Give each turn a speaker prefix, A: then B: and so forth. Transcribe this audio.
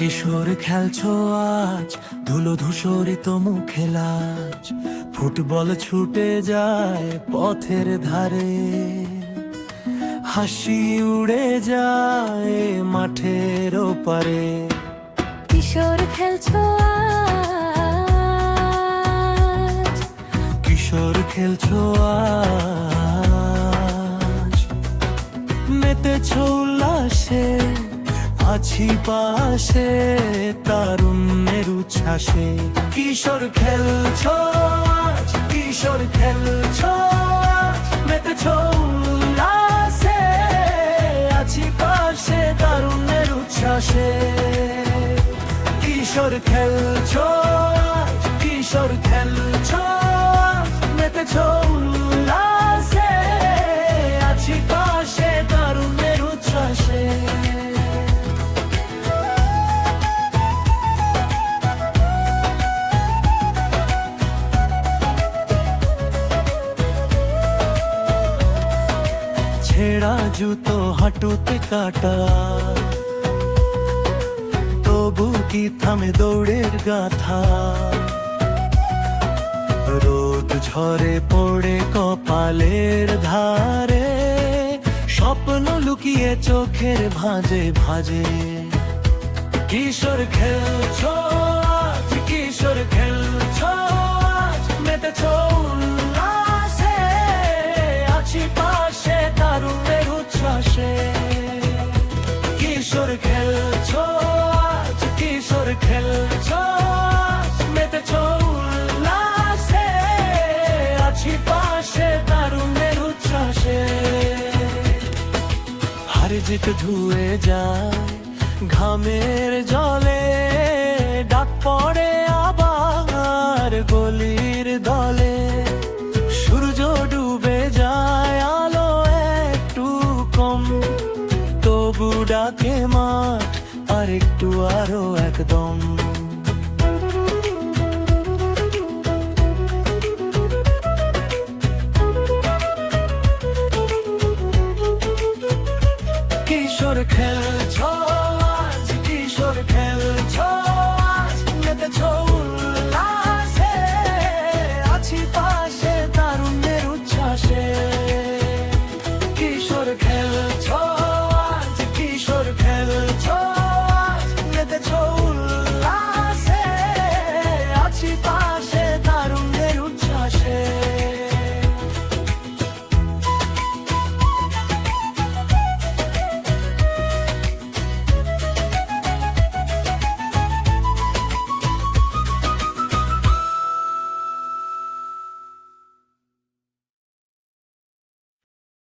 A: কিশোর খেলছো আজ, ধুলো ধূসরিত মুখে লাজ, ফুটবল ছুটে যায় পথের ধারে, হাসি উড়ে যায় মাঠের ওপারে।
B: কিশোর খেলছো আজ,
A: কিশোর খেলছো আজ, মেতেছো উল্লাসে, আছি পাশে তারুণ্যের উচ্ছ্বাসে। কিশোর খেলছো আজ, কিশোর খেলছো আজ, মেতেছো উল্লাসে, আছি পাশে তারুণ্যের উচ্ছ্বাসে। কিশোর খেলছো আজ, কিশোর খেলছো আজ, মেতেছো উল্লাসে, আছি পাশে তারুণ্যের উচ্ছ্বাসে। ছেঁড়া জুতো হাঁটুতে কাটা, তবু কি থামে দৌড়ের গাথা। রোদ ঝরে পড়ে কপালের ধারে, স্বপ্ন লুকিয়ে চোখের ভাঁজে ভাঁজে। কিশোর খেলছো আজ, কিশোর খেলছো আজ, মেতেছো উল্লাসে, আছি পাশে তারুণ্যের উচ্ছ্বাসে। কিশোর খেলছো আজ, কিশোর খেলছো আজ, মেতেছো উল্লাসে, আছি পাশে তারুণ্যের উচ্ছ্বাসে। হার জিত ধুয়ে যায় ঘামের জলে, ডাক পড়ে আবার গলির দলে। সূর্য ডুবে যায় আলো একটু কম, তবু ডাকে মাঠ আর একটু আরো একদম। কিশোর খেলছো আজ, কিশোর খেলছো আজ, মেতেছো উল্লাসে, আছি পাশে তারুণ্যের উচ্ছ্বাসে। কিশোর